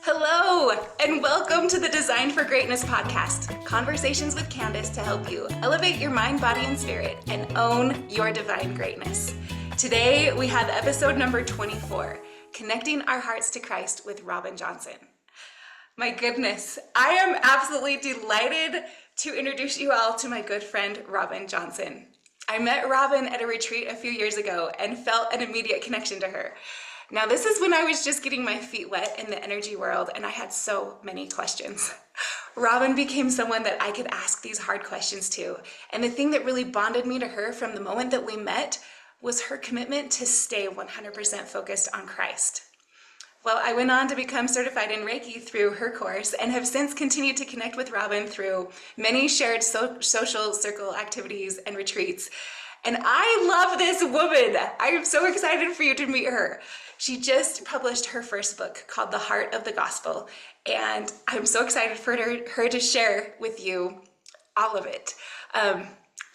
Hello, and welcome to the Design for Greatness podcast, conversations with Candice to help you elevate your mind, body, and spirit and own your divine greatness. Today, we have episode number 24, Connecting Our Hearts to Christ with Robin Johnson. My goodness, I am absolutely delighted to introduce you all to my good friend, Robin Johnson. I met Robin at a retreat a few years ago and felt an immediate connection to her. Now, this is when I was just getting my feet wet in the energy world and I had so many questions. Robin became someone that I could ask these hard questions to. And the thing that really bonded me to her from the moment that we met was her commitment to stay 100% focused on Christ. Well, I went on to become certified in Reiki through her course and have since continued to connect with Robin through many shared social circle activities and retreats. And I love this woman. I am so excited for you to meet her. She just published her first book called The Heart of the Gospel, and I'm so excited for her to share with you all of it.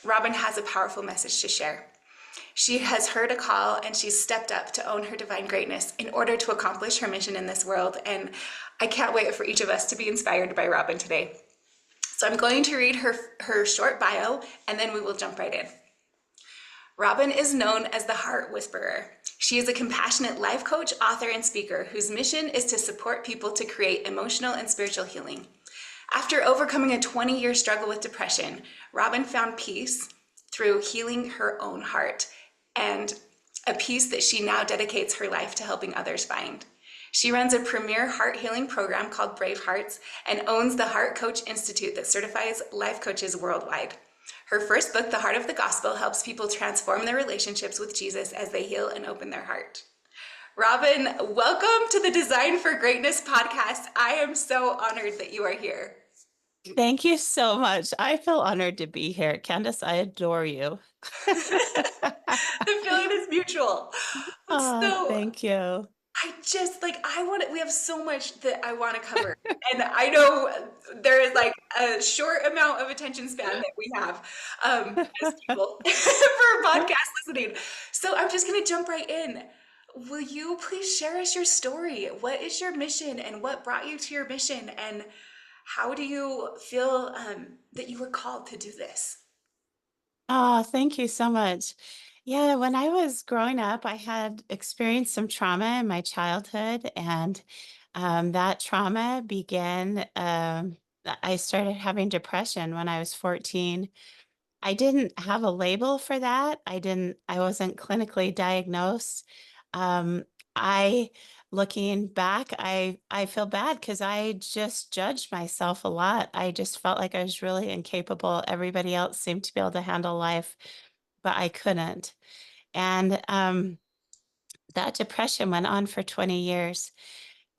Robin has a powerful message to share. She has heard a call and she's stepped up to own her divine greatness in order to accomplish her mission in this world, and I can't wait for each of us to be inspired by Robin today. So I'm going to read her short bio and then we will jump right in. Robin is known as the Heart Whisperer. She is a compassionate life coach, author, and speaker whose mission is to support people to create emotional and spiritual healing. After overcoming a 20-year struggle with depression, Robin found peace through healing her own heart, and a peace that she now dedicates her life to helping others find. She runs a premier heart healing program called Brave Hearts and owns the Heart Coach Institute that certifies life coaches worldwide. Her first book, The Heart of the Gospel, helps people transform their relationships with Jesus as they heal and open their heart. Robin, welcome to the Design for Greatness podcast. I am so honored that you are here. Thank you so much. I feel honored to be here. Candice, I adore you. The feeling is mutual. Oh, thank you. We have so much that I want to cover. And I know there is like a short amount of attention span that we have as people for podcast listening. So I'm just going to jump right in. Will you please share us your story? What is your mission and what brought you to your mission? And how do you feel that you were called to do this? Oh, thank you so much. Yeah, when I was growing up, I had experienced some trauma in my childhood, and that trauma began. I started having depression when I was 14. I didn't have a label for that. I wasn't clinically diagnosed. Um, I, Looking back, I feel bad because I just judged myself a lot. I just felt like I was really incapable. Everybody else seemed to be able to handle life, but I couldn't. And that depression went on for 20 years.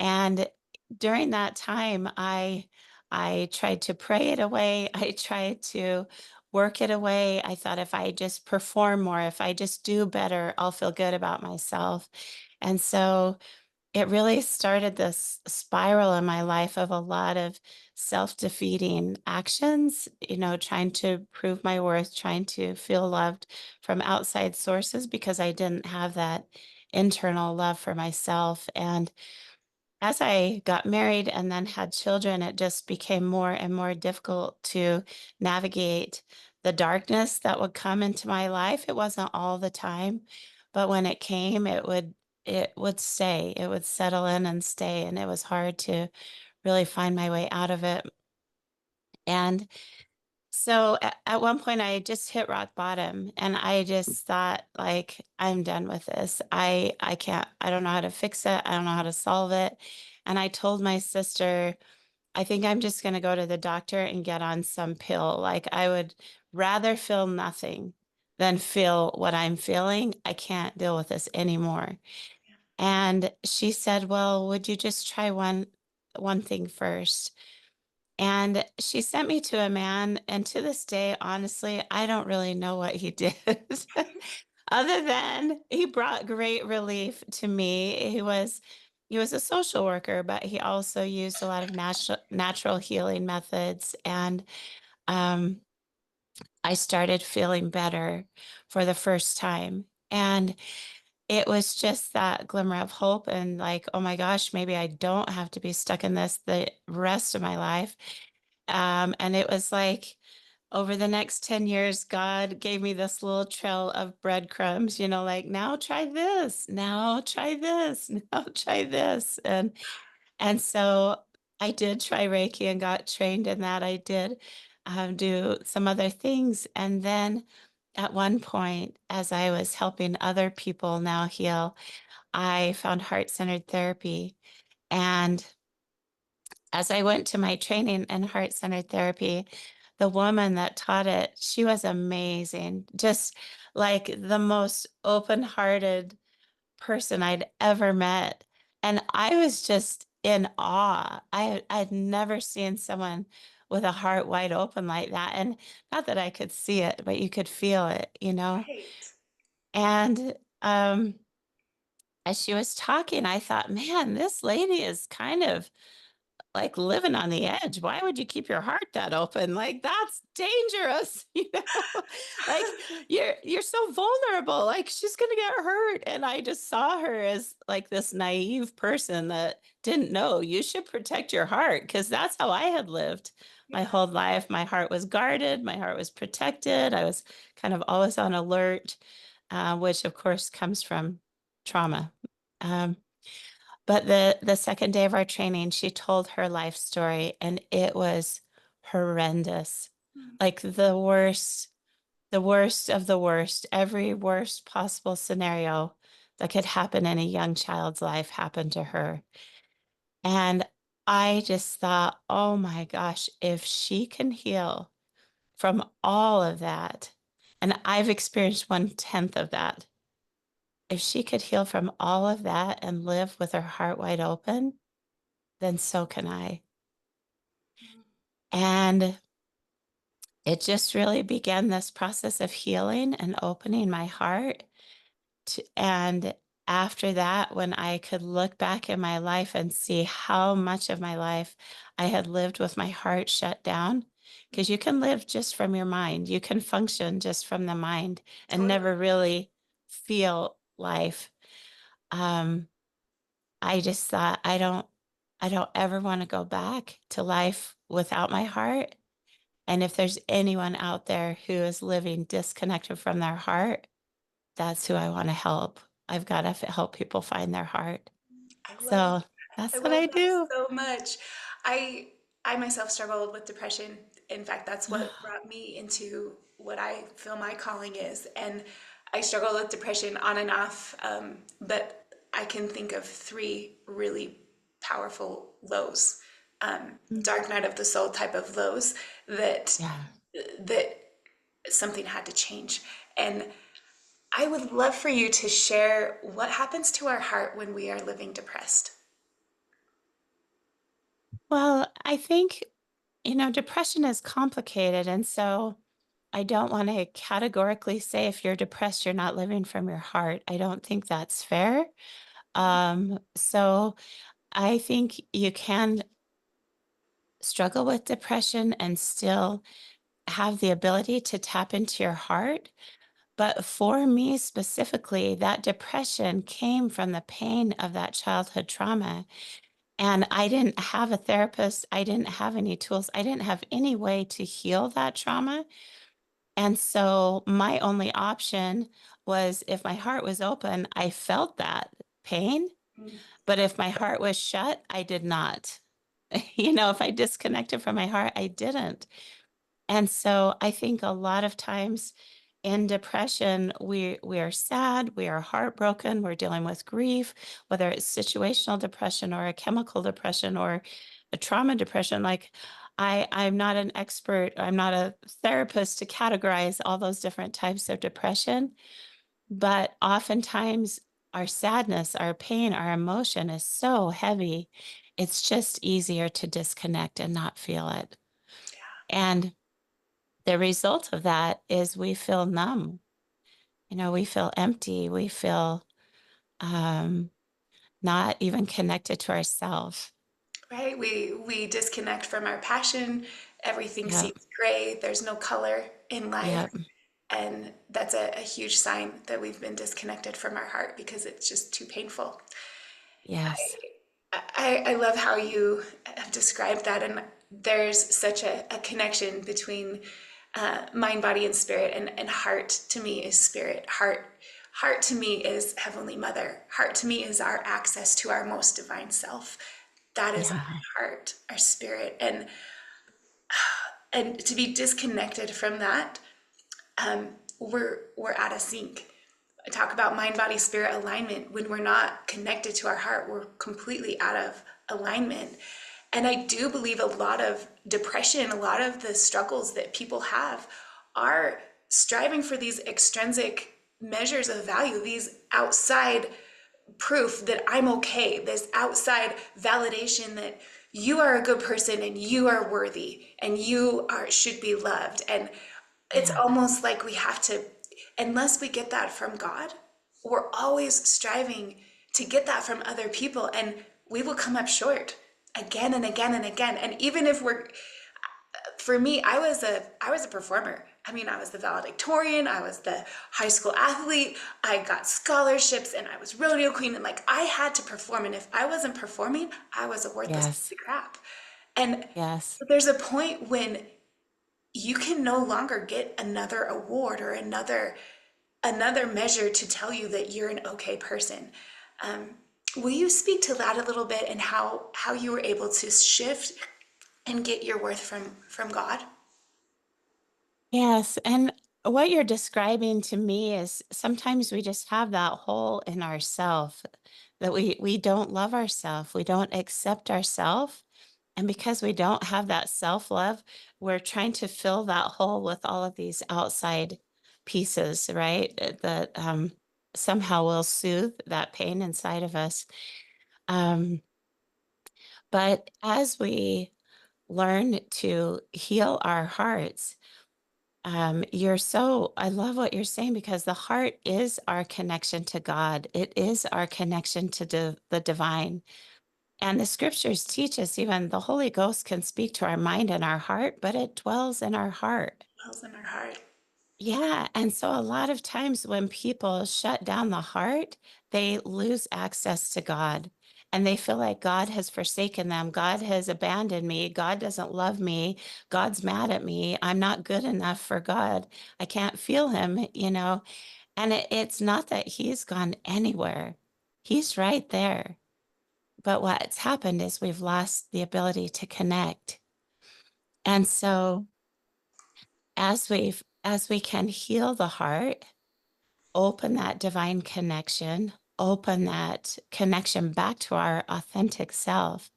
And during that time, I tried to pray it away. I tried to work it away. I thought if I just perform more, if I just do better, I'll feel good about myself. And so it really started this spiral in my life of a lot of self-defeating actions, trying to prove my worth, trying to feel loved from outside sources because I didn't have that internal love for myself. And as I got married and then had children, it just became more and more difficult to navigate the darkness that would come into my life. It wasn't all the time, but when it came, it would stay. It would settle in and stay, and it was hard to really find my way out of it. And so at one point I just hit rock bottom and I just thought like I'm done with this. I can't, I don't know how to fix it. I don't know how to solve it. And I told my sister, I think I'm just going to go to the doctor and get on some pill. Like I would rather feel nothing than feel what I'm feeling. I can't deal with this anymore. And she said, "Well, would you just try one thing first?" And she sent me to a man, and to this day, honestly, I don't really know what he did. Other than he brought great relief to me. He was a social worker, but he also used a lot of natural healing methods. And um, I started feeling better for the first time. And it was just that glimmer of hope and like, oh my gosh, maybe I don't have to be stuck in this the rest of my life. And it was like over the next 10 years, God gave me this little trail of breadcrumbs, like now try this, now try this, now try this. And so I did try Reiki and got trained in that. I did do some other things. And then at one point, as I was helping other people now heal, I found heart centered therapy. And as I went to my training in heart centered therapy, the woman that taught it, she was amazing. Just like the most open hearted person I'd ever met. And I was just in awe. I'd never seen someone with a heart wide open like that. And not that I could see it, but you could feel it. Right. And as she was talking, I thought, man, this lady is kind of like living on the edge. Why would you keep your heart that open? Like that's dangerous, Like you're so vulnerable. Like she's gonna get hurt. And I just saw her as like this naive person that didn't know you should protect your heart because that's how I had lived my Yeah. whole life. My heart was guarded, my heart was protected. I was kind of always on alert, which of course comes from trauma. Um, but the second day of our training, she told her life story and it was horrendous. Mm. Like the worst of the worst, every worst possible scenario that could happen in a young child's life happened to her. And I just thought, oh my gosh, if she can heal from all of that, and I've experienced 1/10 of that, if she could heal from all of that and live with her heart wide open, then so can I. And it just really began this process of healing and opening my heart. And after that, when I could look back in my life and see how much of my life I had lived with my heart shut down, because you can live just from your mind, you can function just from the mind and Totally. never really feel life. Um, I just thought I don't ever want to go back to life without my heart. And if there's anyone out there who is living disconnected from their heart, that's who I want to help. I've got to help people find their heart. I love So I that's what love I that do. so much. I I myself struggled with depression. In fact, that's what brought me into what I feel my calling is. And I struggled with depression on and off, but I can think of three really powerful lows, dark night of the soul type of lows that Yeah. that something had to change. And I would love for you to share what happens to our heart when we are living depressed. Well, I think, depression is complicated. And so I don't want to categorically say if you're depressed, you're not living from your heart. I don't think that's fair. So I think you can struggle with depression and still have the ability to tap into your heart. But for me specifically, that depression came from the pain of that childhood trauma. And I didn't have a therapist. I didn't have any tools. I didn't have any way to heal that trauma. And so my only option was if my heart was open, I felt that pain. But if my heart was shut, I did not. If I disconnected from my heart, I didn't. And so I think a lot of times in depression, we are sad, we are heartbroken, we're dealing with grief, whether it's situational depression or a chemical depression or a trauma depression. Like I'm not an expert, I'm not a therapist to categorize all those different types of depression, but oftentimes our sadness, our pain, our emotion is so heavy, it's just easier to disconnect and not feel it. And the result of that is we feel numb. We feel empty. We feel um, not even connected to ourselves. Right? We disconnect from our passion. Everything Yep. seems gray. There's no color in life. Yep. And that's a huge sign that we've been disconnected from our heart because it's just too painful. Yes. I love how you have described that. And there's such a connection between mind, body, and spirit. And heart to me is spirit. Heart to me is Heavenly Mother. Heart to me is our access to our most divine self. That is Yeah. our heart, our spirit. And to be disconnected from that, we're out of sync. I talk about mind, body, spirit alignment. When we're not connected to our heart, we're completely out of alignment. And I do believe a lot of depression, a lot of the struggles that people have are striving for these extrinsic measures of value, these outside proof that I'm okay, this outside validation that you are a good person and you are worthy and you are should be loved. And it's Yeah. almost like we have to, unless we get that from God, we're always striving to get that from other people, and we will come up short again and again and again. And even if we're, for me, I was a performer. I mean, I was the valedictorian, I was the high school athlete, I got scholarships, and I was rodeo queen, and like I had to perform. And if I wasn't performing, I was a worthless piece Yes. of crap. And Yes. there's a point when you can no longer get another award or another measure to tell you that you're an okay person. Um, will you speak to that a little bit and how you were able to shift and get your worth from God? Yes. And what you're describing to me is sometimes we just have that hole in ourself that we don't love ourselves. We don't accept ourselves. And because we don't have that self-love, we're trying to fill that hole with all of these outside pieces, right? That somehow will soothe that pain inside of us. Um, but as we learn to heal our hearts, I love what you're saying because the heart is our connection to God. It is our connection to the divine. And the scriptures teach us even the Holy Ghost can speak to our mind and our heart, but it dwells in our heart. Wells in our heart. Yeah. And so a lot of times when people shut down the heart, they lose access to God and they feel like God has forsaken them. God has abandoned me. God doesn't love me. God's mad at me. I'm not good enough for God. I can't feel him. And it's not that he's gone anywhere, he's right there. But what's happened is we've lost the ability to connect. And so as we can heal the heart, open that divine connection, open that connection back to our authentic self,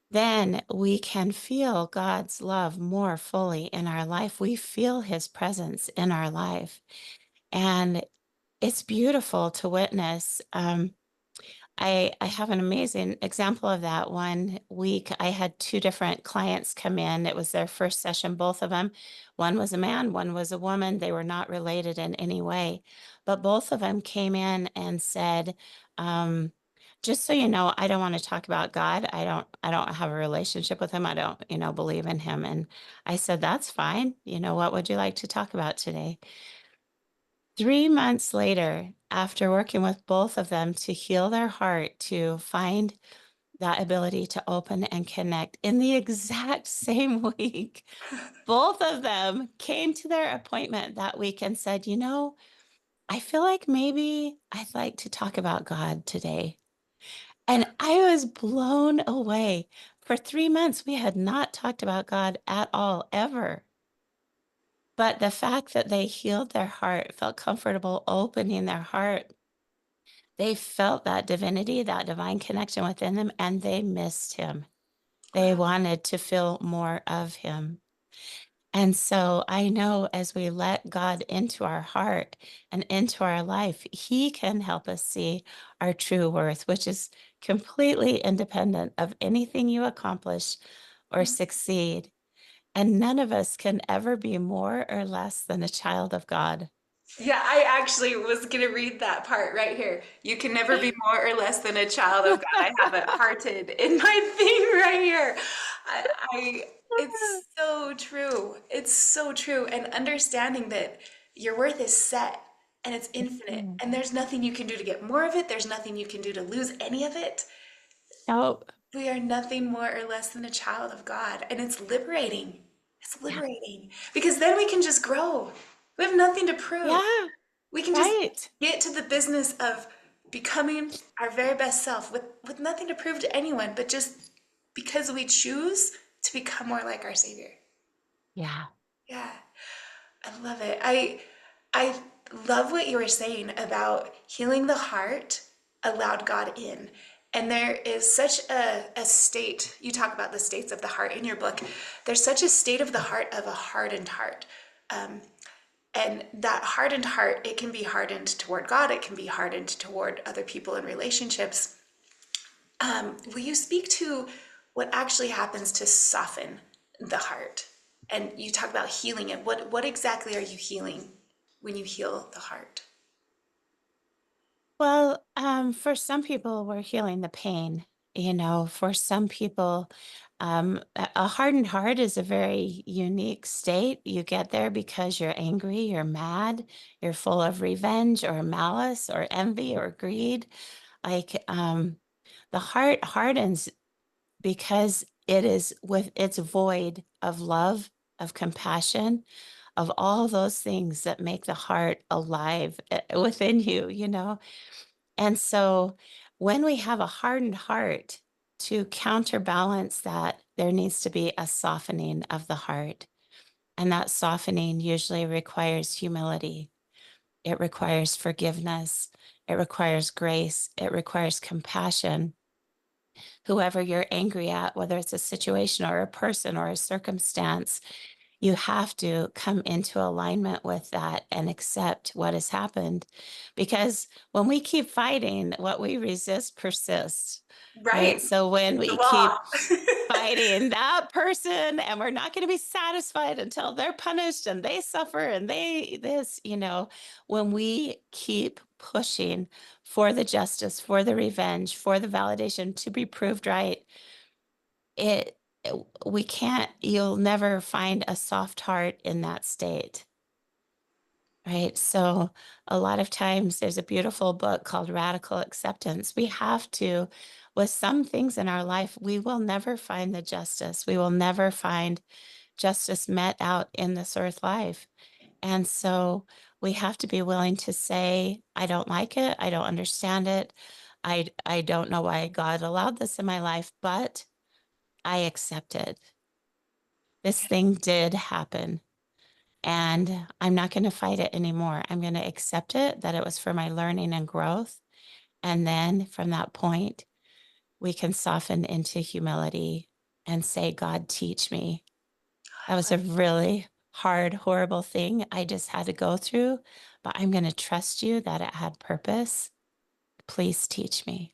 then we can feel God's love more fully in our life. We feel his presence in our life. And it's beautiful to witness. I have an amazing example of that. One week, I had two different clients come in. It was their first session, both of them. One was a man, one was a woman. They were not related in any way, but both of them came in and said, um, just so you know, I don't want to talk about God. I don't have a relationship with him. I don't believe in him. And I said, that's fine. What would you like to talk about today? 3 months later, after working with both of them to heal their heart, to find that ability to open and connect in the exact same week, both of them came to their appointment that week and said, I feel like maybe I'd like to talk about God today. And I was blown away. For 3 months, we had not talked about God at all, ever. But the fact that they healed their heart, felt comfortable opening their heart, they felt that divinity, that divine connection within them, and they missed him. They Wow. wanted to feel more of him. And so I know as we let God into our heart and into our life, he can help us see our true worth, which is completely independent of anything you accomplish or succeed. And none of us can ever be more or less than a child of God. Yeah, I actually was going to read that part right here. You can never be more or less than a child of God. I have it hearted in my thing right here. It's so true. It's so true. And understanding that Your worth is set and it's infinite, Mhm. and there's nothing you can do to get more of it. There's nothing you can do to lose any of it. Oh, We are nothing more or less than a child of God, and it's liberating. It's yeah. liberating because then we can just grow. We have nothing to prove. Yeah, We can just right. get to the business of becoming our very best self with nothing to prove to anyone, but just because we choose to become more like our Savior. Yeah. Yeah, I love it. I love what you were saying about healing the heart allowed God in. And there is such a state, you talk about the states of the heart in your book. There's such a state of the heart of a hardened heart. Um, and that hardened heart, it can be hardened toward God, it can be hardened toward other people in relationships. Will you speak to what actually happens to soften the heart? And you talk about healing it. What exactly are you healing when you heal the heart? Well, for some people, we're healing the pain. For some people, a hardened heart is a very unique state. You get there because you're angry, you're mad, you're full of revenge or malice or envy or greed. Like, the heart hardens because it's void of love, of compassion, of all those things that make the heart alive within you. And so when we have a hardened heart, to counterbalance that, there needs to be a softening of the heart. And that softening usually requires humility. It requires forgiveness. It requires grace. It requires compassion. Whoever you're angry at, whether it's a situation or a person or a circumstance, you have to come into alignment with that and accept what has happened. Because when we keep fighting, what we resist persists, right? Right. So when The we law. keep fighting that person and we're not going to be satisfied until they're punished and they suffer and they this, when we keep pushing for the justice, for the revenge, for the validation to be proved right, it we can't you'll never find a soft heart in that state, right? So a lot of times there's a beautiful book called Radical Acceptance. We have to, with some things in our life, we will never find the justice. We will never find justice met out in this earth life. And so we have to be willing to say, I don't like it, I don't understand it, I don't know why God allowed this in my life, but I accept it. This thing did happen, and I'm not going to fight it anymore. I'm going to accept it, that it was for my learning and growth. And then from that point, we can soften into humility and say, God, teach me. That was a really hard, horrible thing I just had to go through, but I'm going to trust you that it had purpose. Please teach me.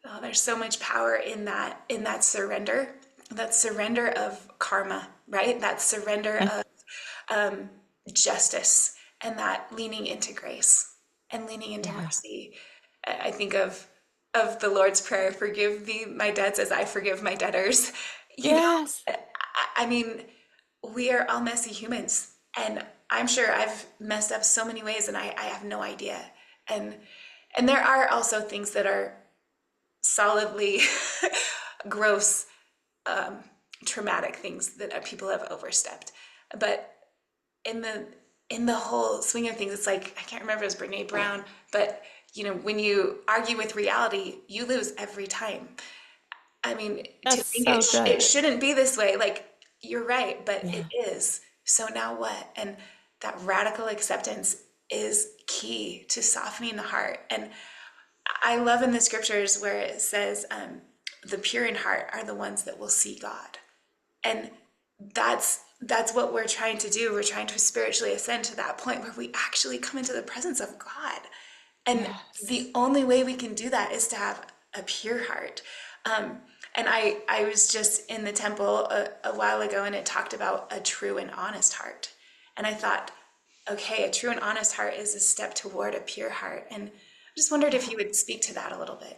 Oh, there's so much power in that surrender. That surrender of karma, right? That surrender Yeah. of um, justice and that leaning into grace and leaning into Yeah. mercy. I think of the Lord's Prayer, forgive me my debts as I forgive my debtors. You know, Yes. I mean, we are all messy humans, and I'm sure I've messed up so many ways, and I have no idea. And and there are also things that are solidly gross, um, traumatic things that people have overstepped. But in the whole swing of things, it's like I can't remember if it was Brene Brown, but when you argue with reality, you lose every time. I mean, to That's think so it good. shouldn't be this way, like you're right, but it Yeah. is. So now what? And that radical acceptance is key to softening the heart. And I love in the scriptures where it says, the pure in heart are the ones that will see God. And that's what we're trying to do. We're trying to spiritually ascend to that point where we actually come into the presence of God. And Yes. the only way we can do that is to have a pure heart. And I was just in the temple a while ago, and it talked about a true and honest heart. And I thought, okay, a true and honest heart is a step toward a pure heart. And I just wondered if Yeah. you would speak to that a little bit.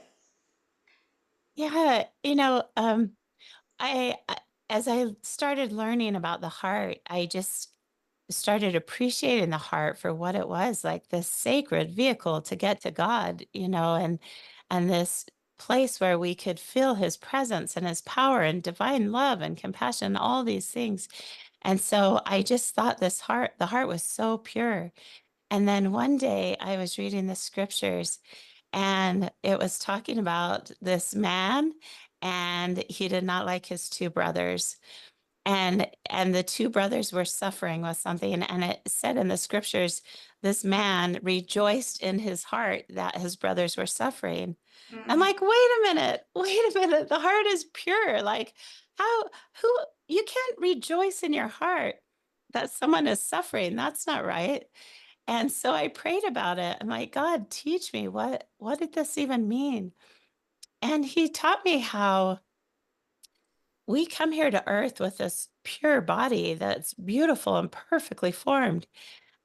Yeah. I as I started learning about the heart, I just started appreciating the heart for what it was, like this sacred vehicle to get to God, and this place where we could feel his presence and his power and divine love and compassion, all these things. And so I just thought the heart was so pure. And then one day I was reading the scriptures and it was talking about this man, and he did not like his two brothers, and the two brothers were suffering with something, and it said in the scriptures, this man rejoiced in his heart that his brothers were suffering. I'm Mm. like, wait a minute, the heart is pure. Like, how who you can't rejoice in your heart that someone is suffering. That's not right. And so I prayed about it. I'm like, God, teach me, what did this even mean? And he taught me how we come here to earth with this pure body that's beautiful and perfectly formed,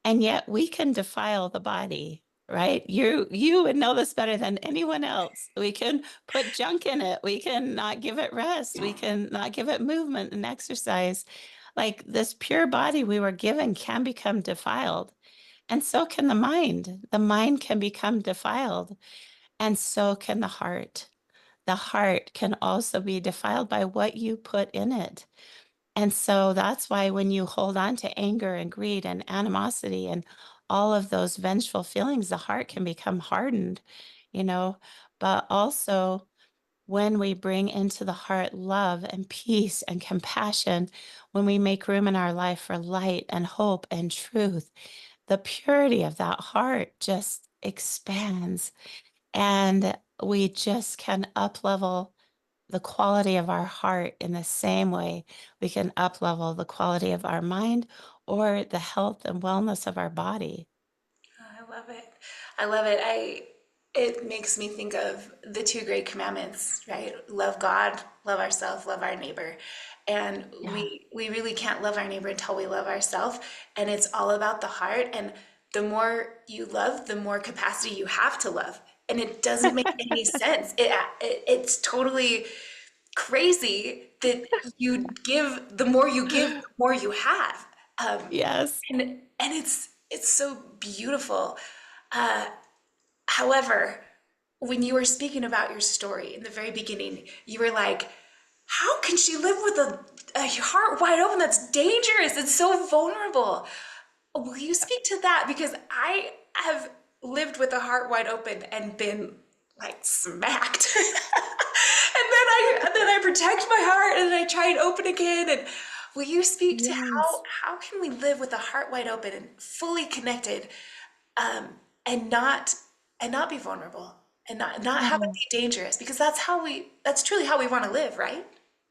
and yet we can defile the body, right? You would know this better than anyone else. We can put junk in it. We can not give it rest. We can not give it movement and exercise. Like this pure body we were given can become defiled. And so can the mind. The mind can become defiled, and so can the heart. The heart can also be defiled by what you put in it. And so that's why when you hold on to anger and greed and animosity and all of those vengeful feelings, the heart can become hardened, you know. But also, when we bring into the heart love and peace and compassion, when we make room in our life for light and hope and truth, the purity of that heart just expands, and we just can up level the quality of our heart in the same way we can up level the quality of our mind or the health and wellness of our body. Oh, I love it. I love it. It makes me think of the two great commandments, right? Love God, love ourselves, love our neighbor. And Yeah. we really can't love our neighbor until we love ourselves. And it's all about the heart. And the more you love, the more capacity you have to love. And it doesn't make any sense. It's totally crazy that the more you give, the more you have. Um, Yes. and it's so beautiful. Uh, However, when you were speaking about your story in the very beginning, you were like, "How can she live with a heart wide open? That's dangerous. It's so vulnerable." Will you speak to that? Because I have lived with a heart wide open and been like smacked. And then I protect my heart and then I try and open again. And will you speak to Yes. how can we live with a heart wide open and fully connected, and not be vulnerable and not have it Oh, be dangerous, because that's truly how we want to live, right?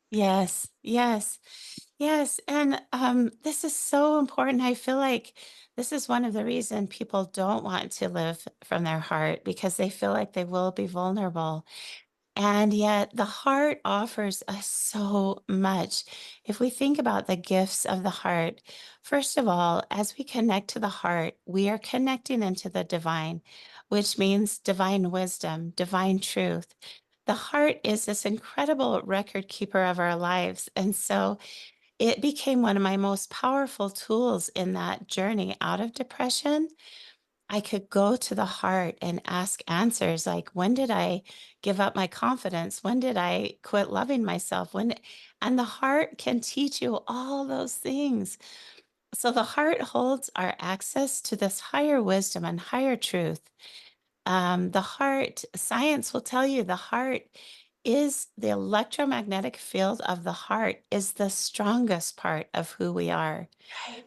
yes. Yes. Yes. And this is so important. I feel like this is one of the reasons people don't want to live from their heart because they feel like they will be vulnerable. And yet, the heart offers us so much. If we think about the gifts of the heart, first of all, as we connect to the heart, we are connecting into the divine, which means divine wisdom, divine truth. The heart is this incredible record keeper of our lives. And so it became one of my most powerful tools in that journey out of depression. I could go to the heart and ask answers like, when did I give up my confidence? When did I quit loving myself? And the heart can teach you all those things. So the heart holds our access to this higher wisdom and higher truth. The heart, science will tell you the heart is the electromagnetic field of the heart is the strongest part of who we are. Right.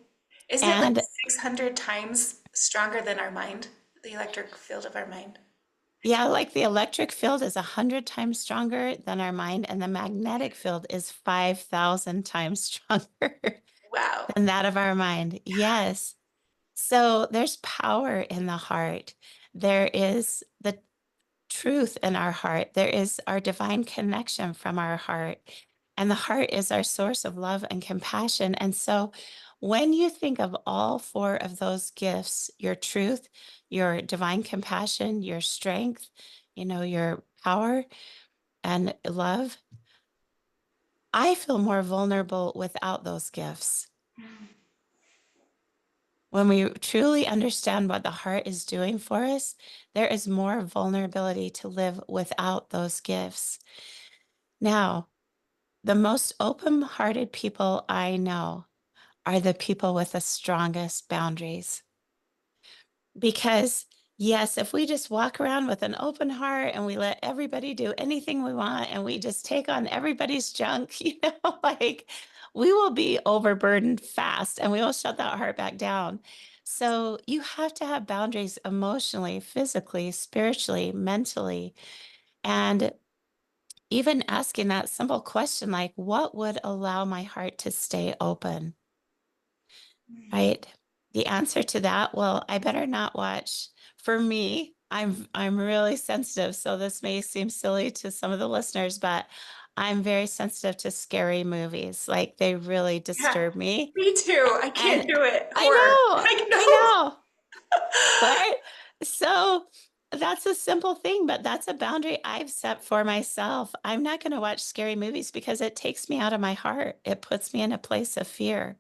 Isn't it like And 600 times stronger than our mind, the electric field of our mind? yeah, like the electric field is 100 times stronger than our mind, and the magnetic field is 5,000 times stronger Wow. than that of our mind. Yes. So there's power in the heart. There is the truth in our heart. There is our divine connection from our heart. And the heart is our source of love and compassion. And so when you think of all four of those gifts, your truth, your divine compassion, your strength, your power and love, I feel more vulnerable without those gifts. When we truly understand what the heart is doing for us, there is more vulnerability to live without those gifts. Now, the most open hearted people I know are the people with the strongest boundaries. Because, yes, if we just walk around with an open heart and we let everybody do anything we want and we just take on everybody's junk, like we will be overburdened fast and we will shut that heart back down. So you have to have boundaries emotionally, physically, spiritually, mentally, and even asking that simple question like, what would allow my heart to stay open? Right. The answer to that, well, I better not watch. For me, I'm really sensitive, so this may seem silly to some of the listeners, but I'm very sensitive to scary movies. Like they really Yeah, disturb me. me too. I And can't do it. I Horror. know, Like, I no. know, right? So that's a simple thing, but that's a boundary I've set for myself. I'm not going to watch scary movies because it takes me out of my heart. It puts me in a place of fear.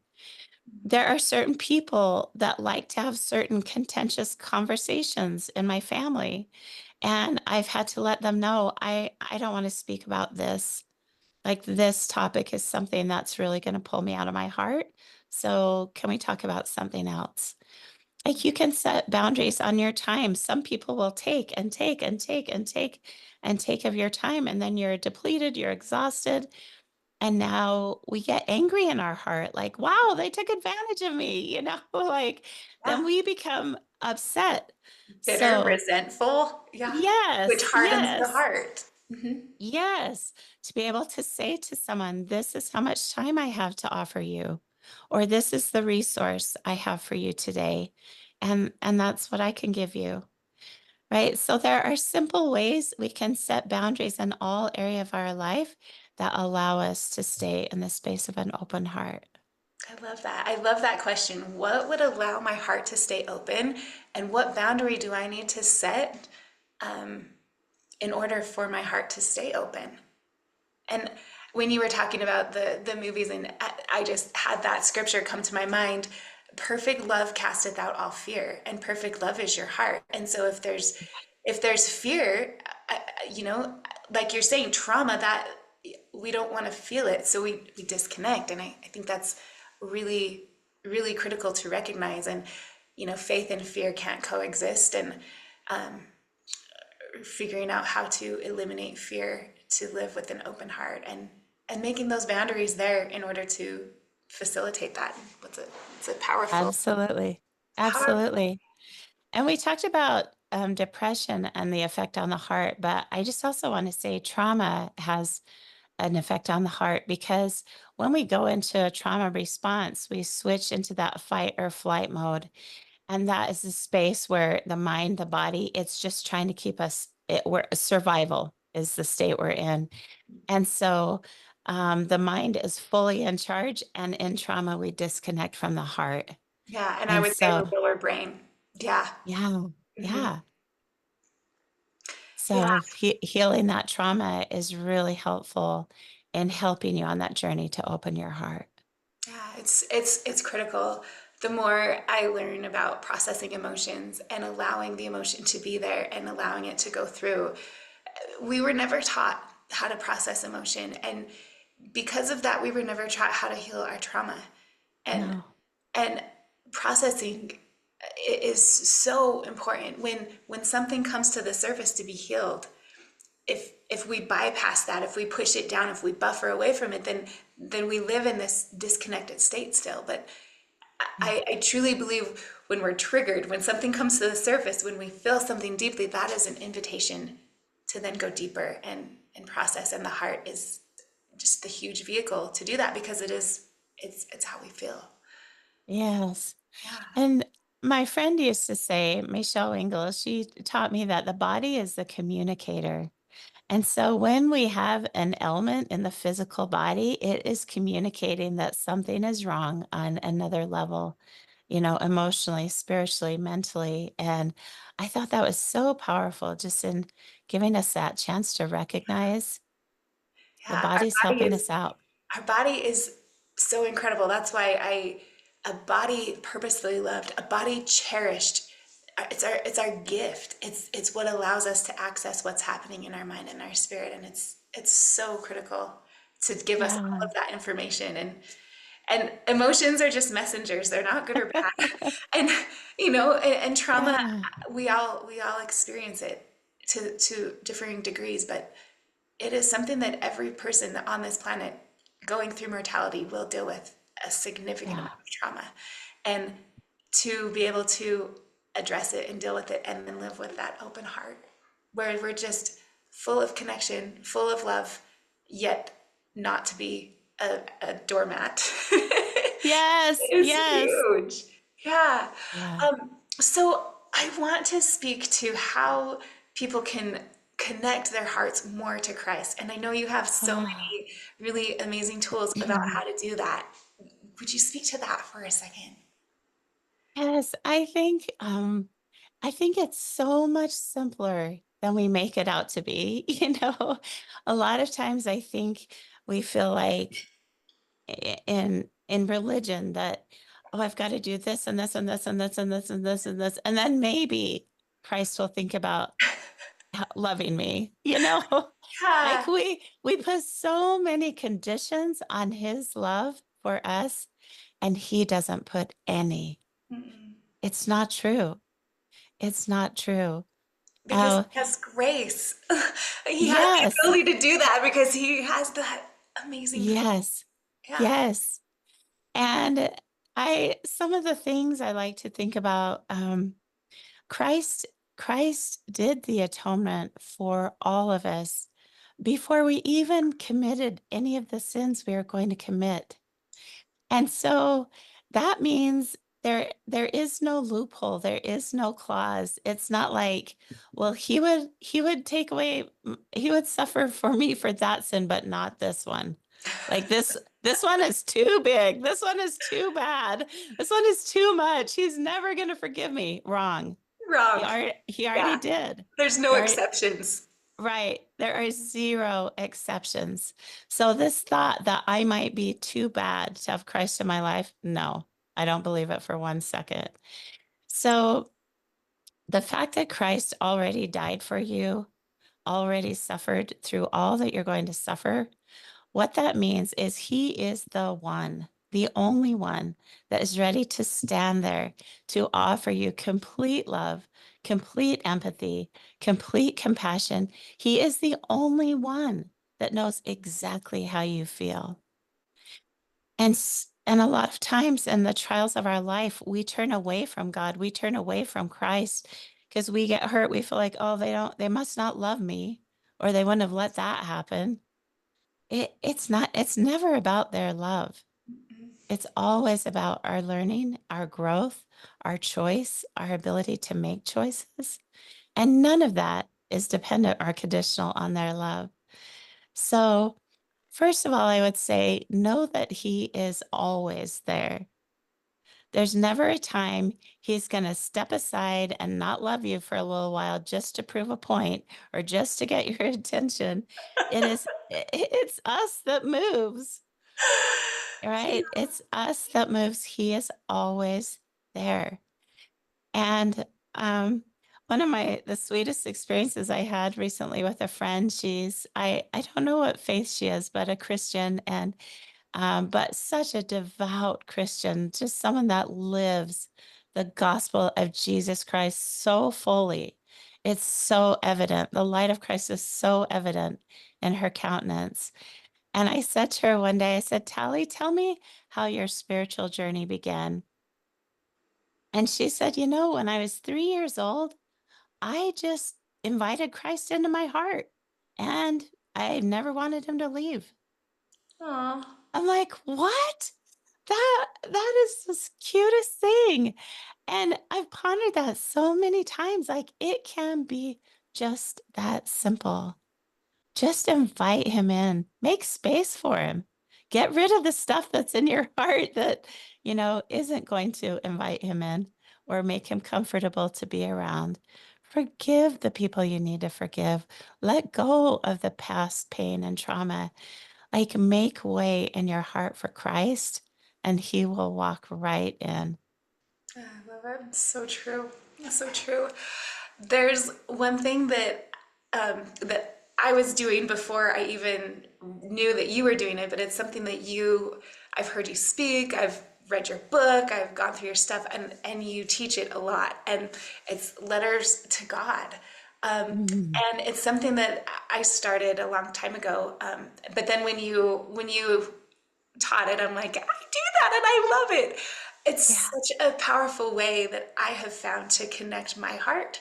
There are certain people that like to have certain contentious conversations in my family, and I've had to let them know I don't want to speak about this. Like this topic is something that's really going to pull me out of my heart. So, can we talk about something else? Like you can set boundaries on your time. Some people will take and take and take and take and take of your time, and then you're depleted, you're exhausted, and now we get angry in our heart, like, wow, they took advantage of me, like then Yeah. we become upset. Bitter, So, resentful. Yeah. Which yes, hardens the yes, heart. Hmm. yes, to be able to say to someone, this is how much time I have to offer you, or this is the resource I have for you today. And that's what I can give you. Right. So there are simple ways we can set boundaries in all area of our life that allow us to stay in the space of an open heart. I love that. I love that question. What would allow my heart to stay open? And what boundary do I need to set in order for my heart to stay open? And when you were talking about the movies, and I just had that scripture come to my mind. Perfect love casteth out all fear, and perfect love is your heart. And so if there's fear, like you're saying, trauma, that we don't want to feel it, so we disconnect. And I think that's really, really critical to recognize. And faith and fear can't coexist. And figuring out how to eliminate fear to live with an open heart, and making those boundaries there in order to facilitate that. It's a powerful, Absolutely. powerful. Absolutely. And we talked about depression and the effect on the heart, but I just also want to say trauma has an effect on the heart because when we go into a trauma response, we switch into that fight or flight mode. And that is the space where the mind, the body, it's just trying to keep us, we're survival is the state we're in. And so the mind is fully in charge, and in trauma, we disconnect from the heart. Yeah, and I And would say so, the lower brain. Yeah. yeah, Hmm. yeah. Yeah. So healing that trauma is really helpful in helping you on that journey to open your heart. Yeah, it's critical. The more I learn about processing emotions and allowing the emotion to be there and allowing it to go through, we were never taught how to process emotion, and because of that, we were never taught how to heal our trauma. and No, and processing is so important when something comes to the surface to be healed. If we bypass that, if we push it down, if we buffer away from it, then we live in this disconnected state still. But yeah, I truly believe when we're triggered, when something comes to the surface, when we feel something deeply, that is an invitation to then go deeper and process. And the heart is just the huge vehicle to do that, because it's how we feel. yes. Yeah. And my friend used to say, Michelle Engel, she taught me that the body is the communicator. And so when we have an ailment in the physical body, it is communicating that something is wrong on another level, emotionally, spiritually, mentally. And I thought that was so powerful just in giving us that chance to recognize the Yeah, body's helping us out. our body is so incredible. That's why a body purposefully loved, a body cherished. It's our gift. It's what allows us to access what's happening in our mind and our spirit, and it's so critical to give us all Yeah. of that information. And emotions are just messengers. They're not good or bad. And and trauma, Yeah. we all experience it to differing degrees, but it is something that every person on this planet going through mortality will deal with a significant Yeah. amount of trauma. And to be able to address it and deal with it and then live with that open heart where we're just full of connection, full of love, yet not to be a doormat Yes. is Yes. huge. Yeah. Yeah. So I want to speak to how people can connect their hearts more to Christ. And I know you have so Ah. many really amazing tools about how to do that. Would you speak to that for a second? Yes, I think it's so much simpler than we make it out to be. A lot of times I think we feel like in religion that, oh, I've got to do this and this and this and this and this and this and this, and then maybe Christ will think about loving me. Like Yeah. we put so many conditions on his love for us, and he doesn't put any. Mm-mm. It's not true. It's not true. Because Oh, he has grace. He has the yes, ability to do that because he has that amazing grace. yes, Yeah. yes. And some of the things I like to think about, Christ, Christ did the atonement for all of us before we even committed any of the sins we are going to commit. And so that means there is no loophole, there is no clause. It's not like, well, he would take away he would suffer for me for that sin, but not this one. Like this one is too big. This one is too bad. This one is too much. He's never going to forgive me. Wrong. Wrong. He already Yeah. did. There's no He already exceptions. Right. There are zero exceptions. So this thought that I might be too bad to have Christ in my life, no, I don't believe it for 1 second. So the fact that Christ already died for you, already suffered through all that you're going to suffer, what that means is he is the one, the only one that is ready to stand there to offer you complete love, complete empathy, complete compassion. He is the only one that knows exactly how you feel. And a lot of times in the trials of our life, we turn away from God. We turn away from Christ because we get hurt. We feel like, oh, they must not love me, or they wouldn't have let that happen. It's never about their love. It's always about our learning, our growth, our choice, our ability to make choices. And none of that is dependent or conditional on their love. So, first of all, I would say know that He is always there. There's never a time He's going to step aside and not love you for a little while just to prove a point or just to get your attention. It's us that moves. Right? It's us that moves. He is always there. And one of the sweetest experiences I had recently with a friend, I don't know what faith she is, but a Christian, and but such a devout Christian, just someone that lives the gospel of Jesus Christ so fully. It's so evident. The light of Christ is so evident in her countenance. And I said to her one day, I said, Tally, tell me how your spiritual journey began. And she said, when I was 3 years old, I just invited Christ into my heart and I never wanted him to leave. Aw. I'm like, what? That is the cutest thing. And I've pondered that so many times. Like it can be just that simple. Just invite him in, make space for him. Get rid of the stuff that's in your heart that, isn't going to invite him in or make him comfortable to be around. Forgive the people you need to forgive. Let go of the past pain and trauma. Like make way in your heart for Christ and he will walk right in. I love it. So true. So true. There's one thing that I was doing before I even knew that you were doing it, but it's something that I've heard you speak, I've read your book, I've gone through your stuff, and you teach it a lot. And it's letters to God. Mhm. And it's something that I started a long time ago. But then when you taught it, I'm like, I do that and I love it. It's Yeah. such a powerful way that I have found to connect my heart.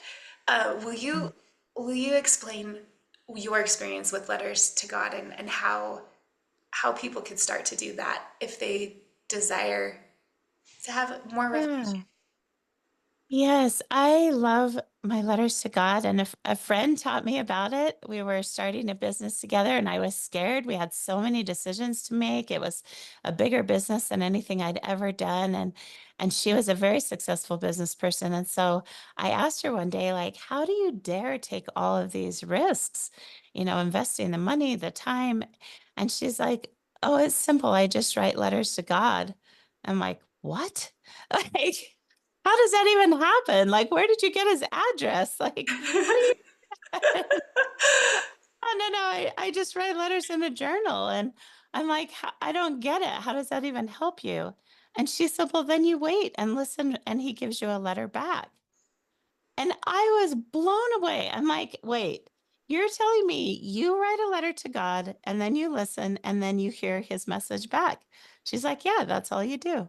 Will you Mm. will you explain your experience with letters to God, and how people could start to do that if they desire to have more revelation? Yeah. Yes, I love my letters to God. And if a friend taught me about it, we were starting a business together and I was scared. We had so many decisions to make. It was a bigger business than anything I'd ever done. And she was a very successful business person. And so I asked her one day, like, how do you dare take all of these risks? Investing the money, the time. And she's like, oh, it's simple. I just write letters to God. I'm like, what? Like, how does that even happen? Like, where did you get his address? Like, how do you? Oh, no, no, I just write letters in a journal. And I'm like, I don't get it. How does that even help you? And she said, well, then you wait and listen, and he gives you a letter back. And I was blown away. I'm like, wait, you're telling me you write a letter to God and then you listen and then you hear his message back? She's like, yeah, that's all you do.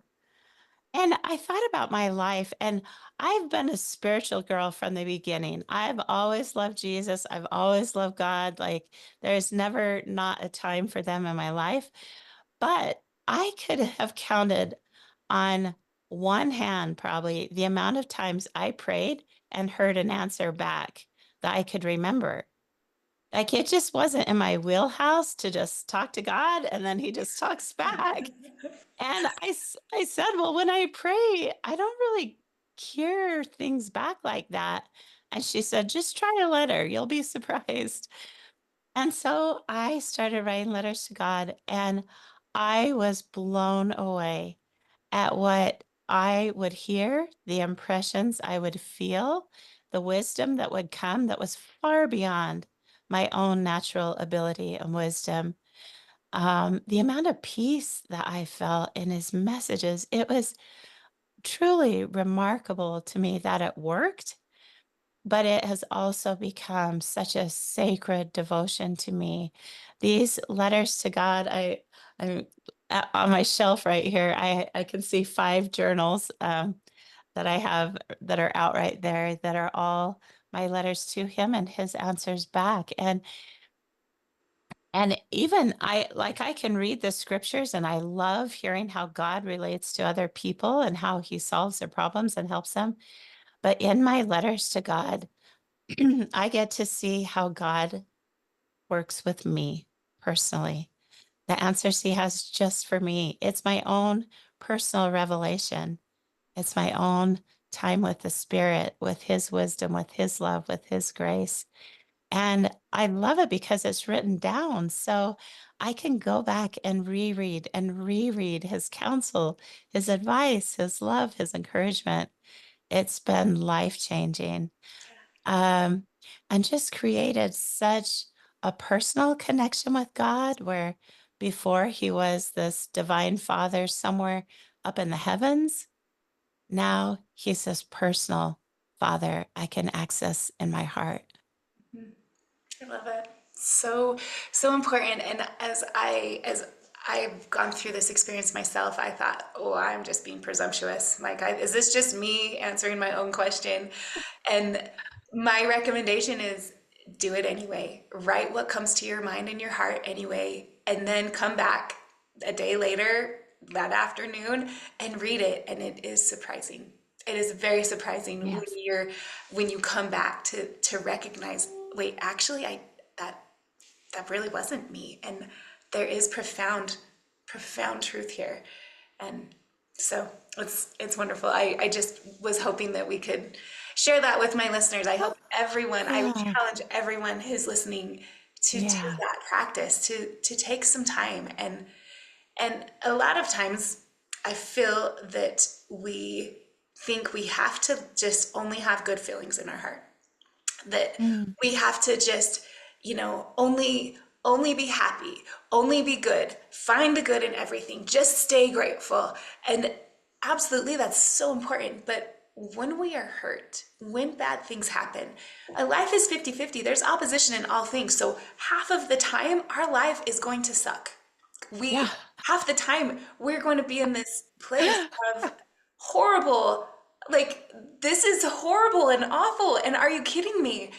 And I thought about my life, and I've been a spiritual girl from the beginning. I've always loved Jesus. I've always loved God. Like, there's never not a time for them in my life. But I could have counted on one hand, probably, the amount of times I prayed and heard an answer back that I could remember. Like, it just wasn't in my wheelhouse to just talk to God and then he just talks back. And I said, well, when I pray, I don't really hear things back like that. And she said, just try a letter. You'll be surprised. And so I started writing letters to God, and I was blown away at what I would hear, the impressions I would feel, the wisdom that would come that was far beyond my own natural ability and wisdom. The amount of peace that I felt in his messages, it was truly remarkable to me that it worked, but it has also become such a sacred devotion to me. These letters to God, I'm on my shelf right here. I can see 5 journals that I have that are out right there that are all my letters to him and his answers back. And even I can read the scriptures and I love hearing how God relates to other people and how he solves their problems and helps them. But in my letters to God, I get to see how God works with me personally. The answers he has just for me. It's my own personal revelation. It's my own time with the Spirit, with his wisdom, with his love, with his grace. And I love it because it's written down. So I can go back and reread his counsel, his advice, his love, his encouragement. It's been life changing. Um, and just created such a personal connection with God where before he was this divine father somewhere up in the heavens. Now he's this personal father I can access in my heart. I love it. So important. And as I've gone through this experience myself, I thought, oh, I'm just being presumptuous. Like, is this just me answering my own question? And my recommendation is do it anyway. Write what comes to your mind and your heart anyway, and then come back a day later, that afternoon, and read it. And it is surprising. It is very surprising Yes. when you come back to recognize, wait, actually, I that that really wasn't me, and there is profound truth here. And so it's wonderful. I just was hoping that we could share that with my listeners. I hope everyone, I would Yeah. challenge everyone who's listening to do Yeah. that practice, to take some time. And a lot of times, I feel that we think we have to just only have good feelings in our heart, that Mm. we have to just, only be happy, only be good, find the good in everything, just stay grateful. And absolutely, that's so important. But when we are hurt, when bad things happen, a life is 50-50. There's opposition in all things. So half of the time, our life is going to suck. Yeah. Half the time, we're going to be in this place of horrible, like, this is horrible and awful. And are you kidding me?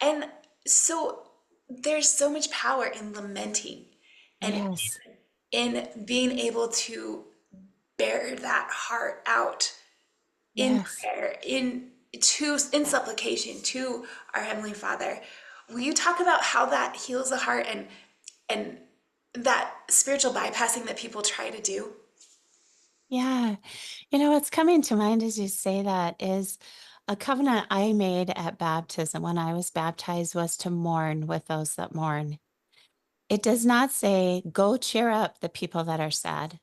And so there's so much power in lamenting and Yes. in being able to bear that heart out in Yes. prayer, in supplication to our Heavenly Father. Will you talk about how that heals the heart and that spiritual bypassing that people try to do? Yeah. What's coming to mind as you say that is a covenant I made at baptism when I was baptized was to mourn with those that mourn. It does not say, go cheer up the people that are sad.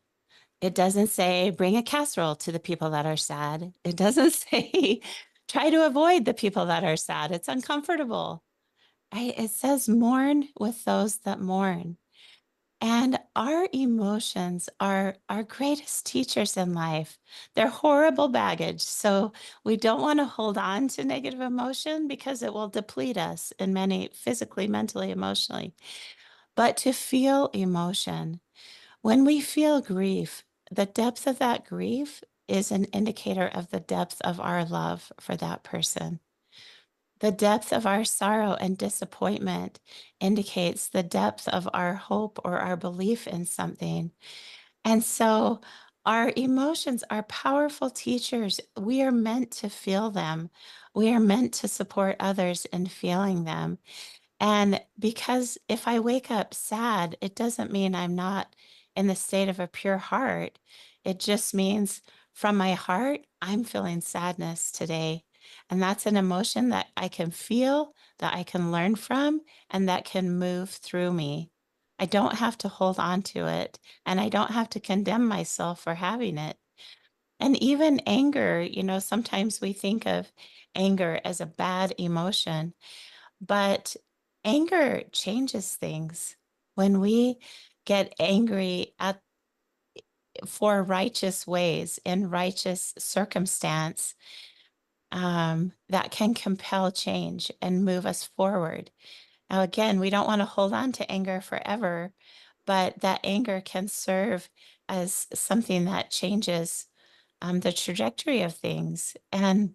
It doesn't say, bring a casserole to the people that are sad. It doesn't say, try to avoid the people that are sad. It's uncomfortable. It says, mourn with those that mourn. And our emotions are our greatest teachers in life. They're horrible baggage. So we don't want to hold on to negative emotion because it will deplete us in many physically, mentally, emotionally. But to feel emotion, when we feel grief, the depth of that grief is an indicator of the depth of our love for that person. The depth of our sorrow and disappointment indicates the depth of our hope or our belief in something. And so our emotions are powerful teachers. We are meant to feel them. We are meant to support others in feeling them. And because if I wake up sad, it doesn't mean I'm not in the state of a pure heart. It just means from my heart, I'm feeling sadness today. And that's an emotion that I can feel, that I can learn from, and that can move through me. I don't have to hold on to it, and I don't have to condemn myself for having it. And even anger, sometimes we think of anger as a bad emotion. But anger changes things. When we get angry at for righteous ways in righteous circumstance, that can compel change and move us forward. Now, again, we don't want to hold on to anger forever, but that anger can serve as something that changes the trajectory of things. And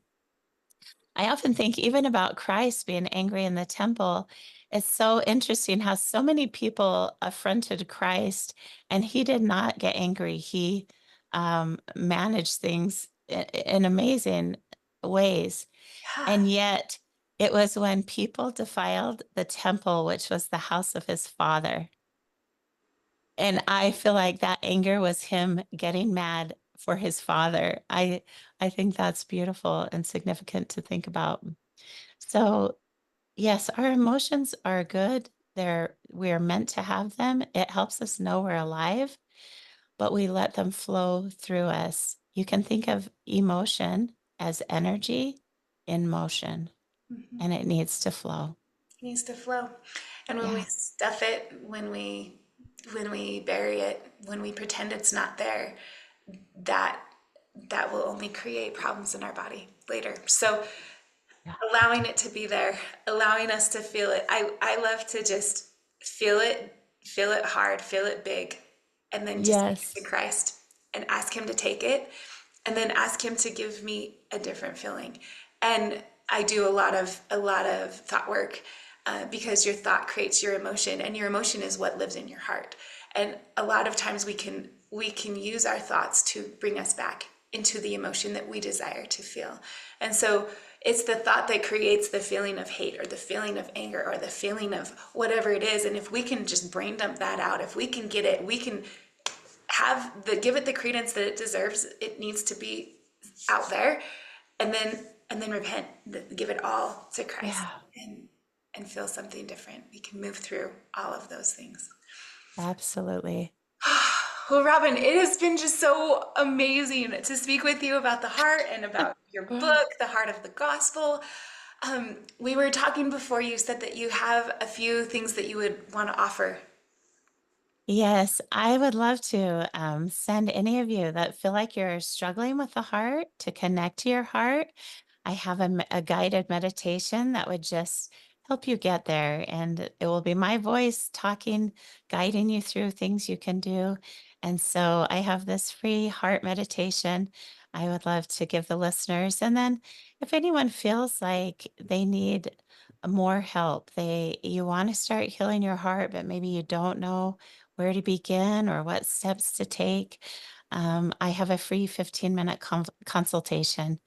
I often think even about Christ being angry in the temple. It's so interesting how so many people affronted Christ and he did not get angry. He managed things in amazing ways. Yeah. And yet it was when people defiled the temple, which was the house of his father. And I feel like that anger was him getting mad for his father. I think that's beautiful and significant to think about. So, yes, our emotions are good. We are meant to have them. It helps us know we're alive, but we let them flow through us. You can think of emotion as energy in motion, and it needs to flow. It needs to flow. And when we Yeah. stuff it, when we bury it, when we pretend it's not there, that that will only create problems in our body later. So Yeah. allowing it to be there, allowing us to feel it. I love to just feel it hard, feel it big, and then just take it Yes. to Christ and ask him to take it, and then ask him to give me a different feeling. And I do a lot of thought work, because your thought creates your emotion, and your emotion is what lives in your heart. And a lot of times we can use our thoughts to bring us back into the emotion that we desire to feel. And so it's the thought that creates the feeling of hate or the feeling of anger or the feeling of whatever it is. And if we can just brain dump that out, if we can get it, we can give it the credence that it deserves. It needs to be out there, and then repent, give it all to Christ, Yeah. and feel something different. We can move through all of those things. Absolutely. Well, Robin, it has been just so amazing to speak with you about the heart and about your book, The Heart of the Gospel. We were talking before, you said that you have a few things that you would want to offer. Yes, I would love to send any of you that feel like you're struggling with the heart to connect to your heart. I have a guided meditation that would just help you get there. And it will be my voice talking, guiding you through things you can do. And so I have this free heart meditation I would love to give the listeners. And then if anyone feels like they need more help, you want to start healing your heart, but maybe you don't know where to begin or what steps to take, I have a free 15-minute consultation.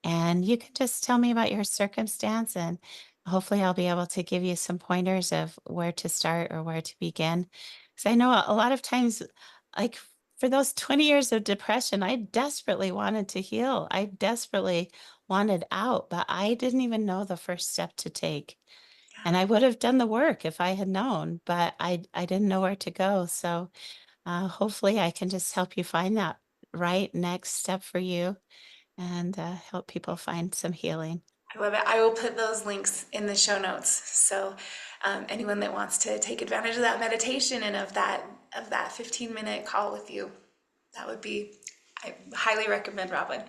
And you can just tell me about your circumstance, and hopefully, I'll be able to give you some pointers of where to start or where to begin. Because I know a lot of times, like for those 20 years of depression, I desperately wanted to heal. I desperately wanted out, but I didn't even know the first step to take. And I would have done the work if I had known, but I didn't know where to go. So hopefully I can just help you find that right next step for you and help people find some healing. I love it. I will put those links in the show notes. So anyone that wants to take advantage of that meditation and of that 15-minute call with you, that would be, I highly recommend Robin.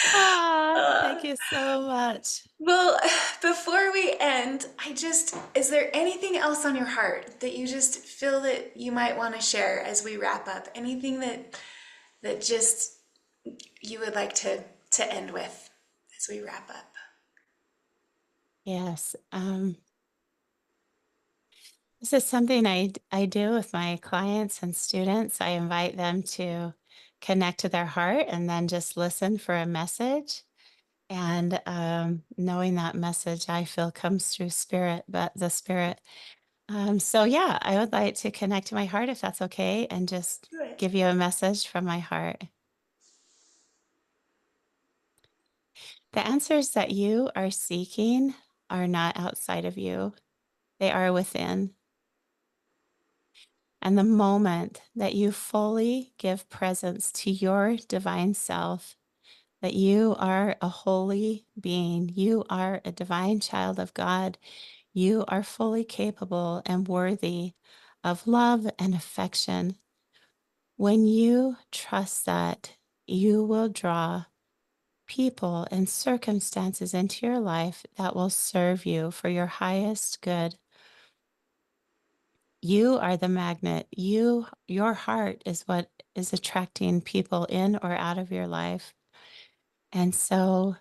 Thank you so much. Well, before we end, is there anything else on your heart that you just feel that you might want to share as we wrap up? Anything that just you would like to end with as we wrap up? Yes. This is something I do with my clients and students. I invite them to connect to their heart and then just listen for a message. And knowing that message, I feel comes through spirit, but the spirit. So, yeah, I would like to connect to my heart if that's okay and just Do it. give you a message from my heart. The answers that you are seeking are not outside of you, they are within. And the moment that you fully give presence to your divine self, that you are a holy being, you are a divine child of God, you are fully capable and worthy of love and affection. When you trust that, you will draw people and circumstances into your life that will serve you for your highest good. You are the magnet. Your heart is what is attracting people in or out of your life. And so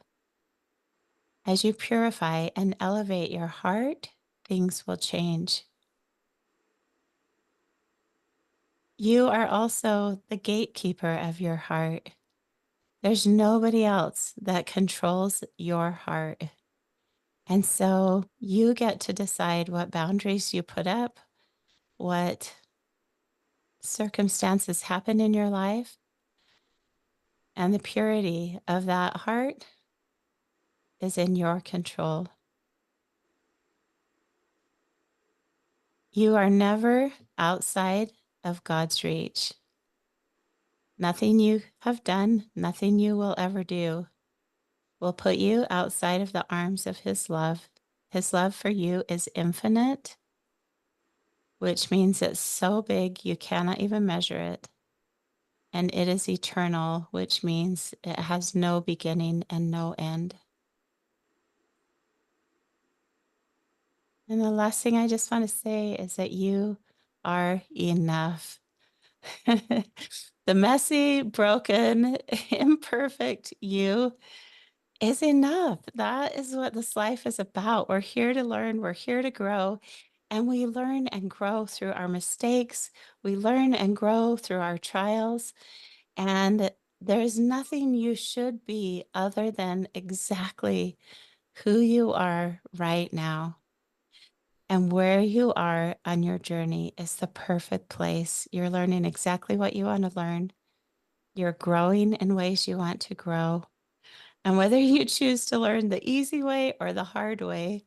as you purify and elevate your heart, things will change. You are also the gatekeeper of your heart. There's nobody else that controls your heart. And so you get to decide what boundaries you put up, what circumstances happen in your life, and the purity of that heart is in your control. You are never outside of God's reach. Nothing you have done, nothing you will ever do will put you outside of the arms of His love. His love for you is infinite, which means it's so big you cannot even measure it. And it is eternal, which means it has no beginning and no end. And the last thing I just want to say is that you are enough. The messy, broken, imperfect you is enough. That is what this life is about. We're here to learn, we're here to grow, and we learn and grow through our mistakes. We learn and grow through our trials. And there's nothing you should be other than exactly who you are right now. And where you are on your journey is the perfect place. You're learning exactly what you want to learn. You're growing in ways you want to grow. And whether you choose to learn the easy way or the hard way,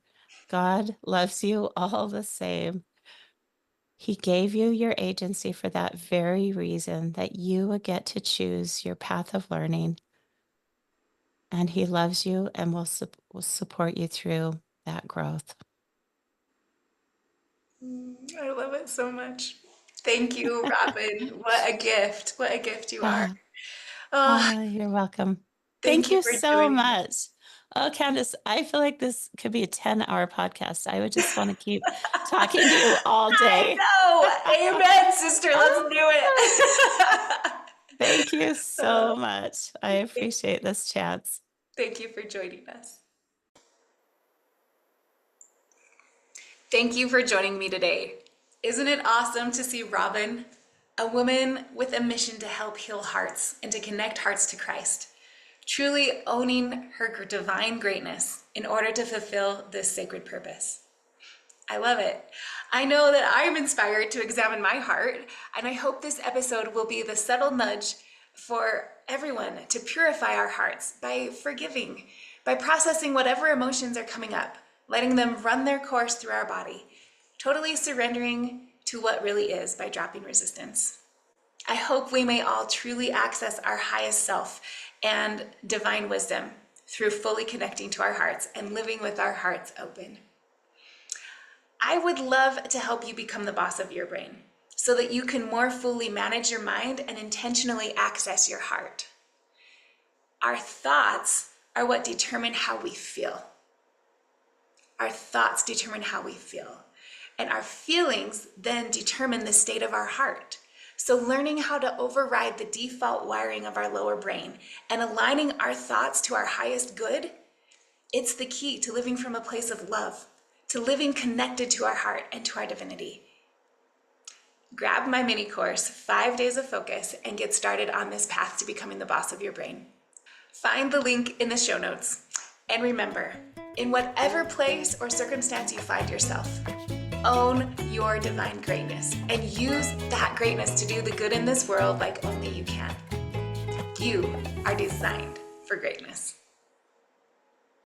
God loves you all the same. He gave you your agency for that very reason, that you would get to choose your path of learning. And He loves you and will support you through that growth. I love it so much. Thank you, Robin. What a gift. What a gift you are. Ah, Oh, you're welcome. thank Thank you you for so joining us. much. Oh, Candice, I feel like this could be a 10-hour podcast. I would just want to keep talking to you all I day. know. Amen, sister. Let's do it. Thank you so much. I Thank appreciate this chance. thank you for joining us. Thank you for joining me today. Isn't it awesome to see Robin, a woman with a mission to help heal hearts and to connect hearts to Christ, truly owning her divine greatness in order to fulfill this sacred purpose? I love it. I know that I'm inspired to examine my heart, and I hope this episode will be the subtle nudge for everyone to purify our hearts by forgiving, by processing whatever emotions are coming up, letting them run their course through our body, totally surrendering to what really is by dropping resistance. I hope we may all truly access our highest self and divine wisdom through fully connecting to our hearts and living with our hearts open. I would love to help you become the boss of your brain so that you can more fully manage your mind and intentionally access your heart. Our thoughts are what determine how we feel. Our thoughts determine how we feel. And our feelings then determine the state of our heart. So learning how to override the default wiring of our lower brain and aligning our thoughts to our highest good, it's the key to living from a place of love, to living connected to our heart and to our divinity. Grab my mini course, 5 Days of Focus, and get started on this path to becoming the boss of your brain. Find the link in the show notes. And remember, in whatever place or circumstance you find yourself, own your divine greatness and use that greatness to do the good in this world like only you can. You are designed for greatness.